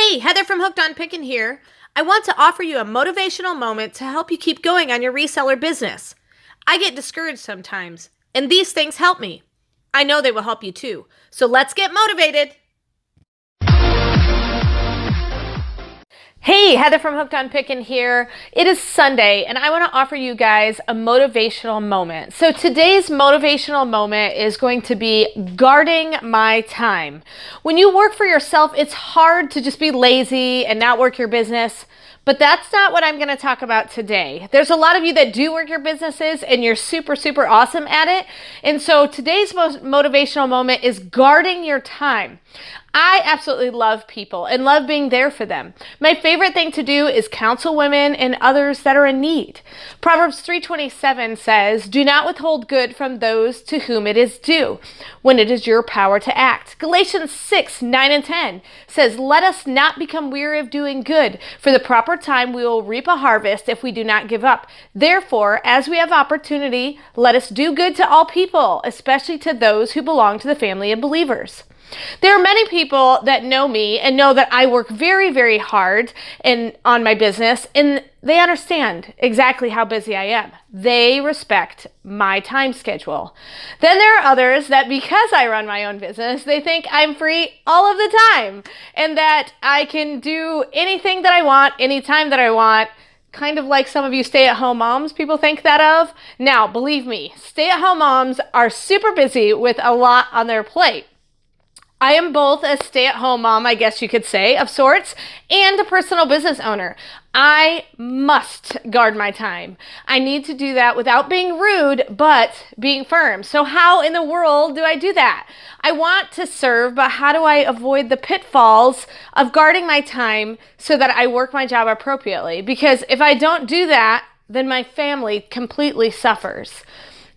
Hey, Heather from Hooked on Pickin here. I want to offer you a motivational moment to help you keep going on your reseller business. I get discouraged sometimes, and these things help me. I know they will help you too. So let's get motivated. Hey, Heather from Hooked on Pickin here. It is Sunday, and I want to offer you guys a motivational moment. So today's motivational moment is going to be guarding my time. When you work for yourself, it's hard to just be lazy and not work your business. But that's not what I'm going to talk about today. There's a lot of you that do work your businesses and you're super awesome at it. And so today's most motivational moment is guarding your time. I absolutely love people and love being there for them. My favorite thing to do is counsel women and others that are in need. Proverbs 3:27 says, "Do not withhold good from those to whom it is due, when it is your power to act." Galatians 6:9 and 10 says, "Let us not become weary of doing good. For the proper time we will reap a harvest if we do not give up. Therefore, as we have opportunity, let us do good to all people, especially to those who belong to the family of believers." There are many people that know me and know that I work very hard on my business, and they understand exactly how busy I am. They respect my time schedule. Then there are others that, because I run my own business, they think I'm free all of the time and that I can do anything that I want, anytime that I want. Kind of like some of you stay-at-home moms, people think that of. Now, believe me, stay-at-home moms are super busy with a lot on their plate. I am both a stay-at-home mom, I guess you could say, of sorts, and a personal business owner. I must guard my time. I need to do that without being rude, but being firm. So how in the world do I do that? I want to serve, but how do I avoid the pitfalls of guarding my time so that I work my job appropriately? Because if I don't do that, then my family completely suffers.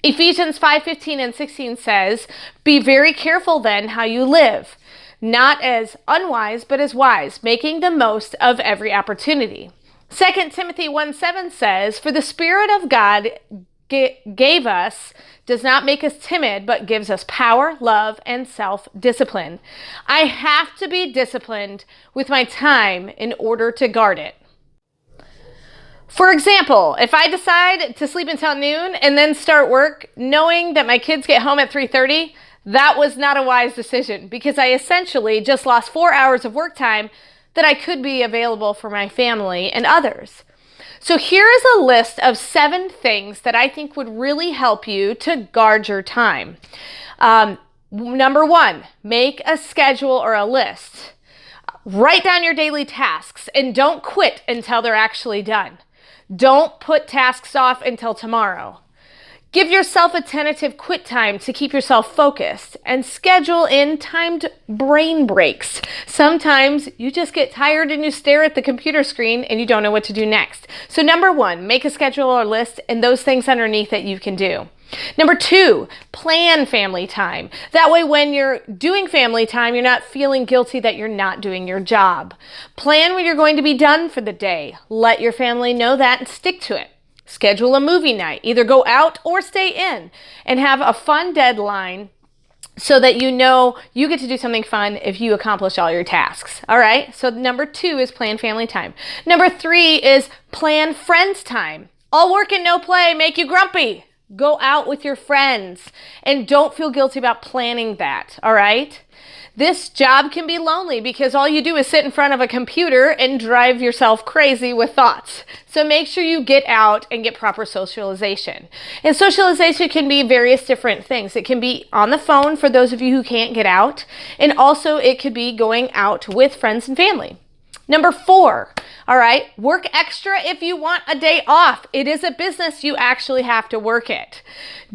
Ephesians 5:15 and 16 says, "Be very careful then how you live, not as unwise, but as wise, making the most of every opportunity." 2 Timothy 1:7 says, "For the Spirit of God gave us does not make us timid, but gives us power, love, and self-discipline." I have to be disciplined with my time in order to guard it. For example, if I decide to sleep until noon and then start work knowing that my kids get home at 3:30, that was not a wise decision because I essentially just lost 4 hours of work time that I could be available for my family and others. So here is a list of 7 things that I think would really help you to guard your time. Number 1, make a schedule or a list. Write down your daily tasks and don't quit until they're actually done. Don't put tasks off until tomorrow. Give yourself a tentative quit time to keep yourself focused and schedule in timed brain breaks. Sometimes you just get tired and you stare at the computer screen and you don't know what to do next. So number 1, make a schedule or list and those things underneath that you can do. Number 2, plan family time. That way when you're doing family time, you're not feeling guilty that you're not doing your job. Plan when you're going to be done for the day. Let your family know that and stick to it. Schedule a movie night. Either go out or stay in and have a fun deadline so that you know you get to do something fun if you accomplish all your tasks. All right? So number 2 is plan family time. Number 3 is plan friends time. All work and no play make you grumpy. Go out with your friends and don't feel guilty about planning that, all right? This job can be lonely because all you do is sit in front of a computer and drive yourself crazy with thoughts. So make sure you get out and get proper socialization. And socialization can be various different things. It can be on the phone for those of you who can't get out, and also it could be going out with friends and family. Number 4, all right, work extra if you want a day off. It is a business, you actually have to work it.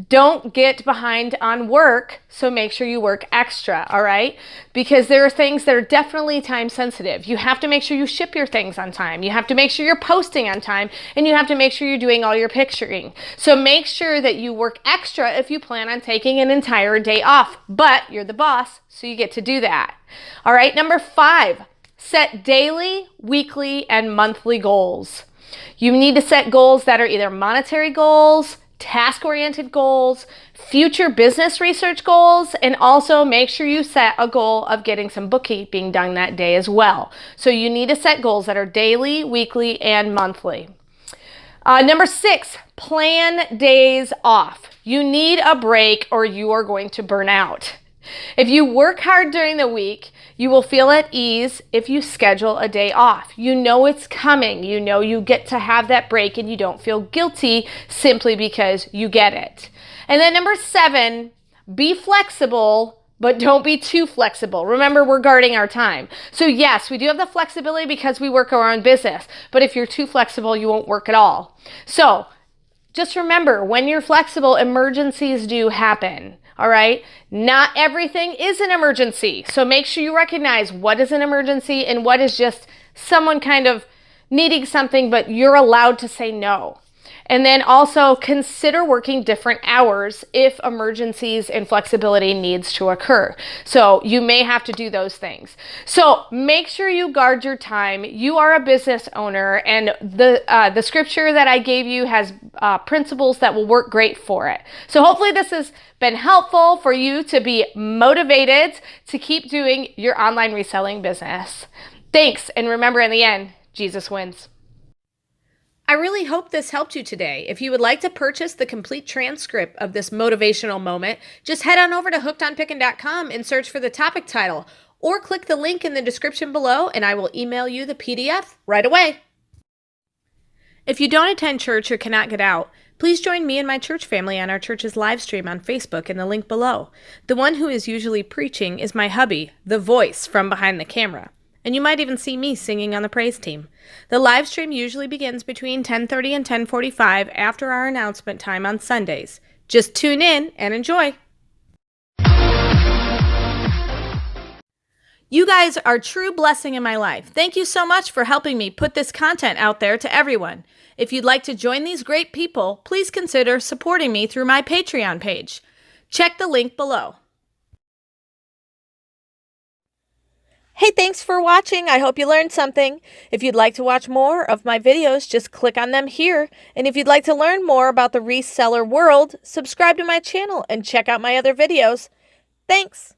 Don't get behind on work, so make sure you work extra, all right? Because there are things that are definitely time sensitive. You have to make sure you ship your things on time. You have to make sure you're posting on time, and you have to make sure you're doing all your picturing. So make sure that you work extra if you plan on taking an entire day off, but you're the boss, so you get to do that. All right, number 5. Set daily, weekly, and monthly goals. You need to set goals that are either monetary goals, task-oriented goals, future business research goals, and also make sure you set a goal of getting some bookkeeping done that day as well. So you need to set goals that are daily, weekly, and monthly. Number 6, plan days off. You need a break or you are going to burn out. If you work hard during the week, you will feel at ease if you schedule a day off. You know it's coming. You know you get to have that break and you don't feel guilty simply because you get it. And then number 7, be flexible, but don't be too flexible. Remember, we're guarding our time. So yes, we do have the flexibility because we work our own business. But if you're too flexible, you won't work at all. So just remember, when you're flexible, emergencies do happen. All right. Not everything is an emergency. So make sure you recognize what is an emergency and what is just someone kind of needing something, but you're allowed to say no. And then also consider working different hours if emergencies and flexibility needs to occur. So you may have to do those things. So make sure you guard your time. You are a business owner, and the scripture that I gave you has principles that will work great for it. So hopefully this has been helpful for you to be motivated to keep doing your online reselling business. Thanks, and remember, in the end, Jesus wins. I really hope this helped you today. If you would like to purchase the complete transcript of this motivational moment, just head on over to hookedonpickin.com and search for the topic title, or click the link in the description below and I will email you the PDF right away. If you don't attend church or cannot get out, please join me and my church family on our church's live stream on Facebook in the link below. The one who is usually preaching is my hubby, the voice from behind the camera. And you might even see me singing on the praise team. The live stream usually begins between 10:30 and 10:45 after our announcement time on Sundays. Just tune in and enjoy. You guys are a true blessing in my life. Thank you so much for helping me put this content out there to everyone. If you'd like to join these great people, please consider supporting me through my Patreon page. Check the link below. Hey, thanks for watching. I hope you learned something. If you'd like to watch more of my videos, just click on them here. And if you'd like to learn more about the reseller world, subscribe to my channel and check out my other videos. Thanks.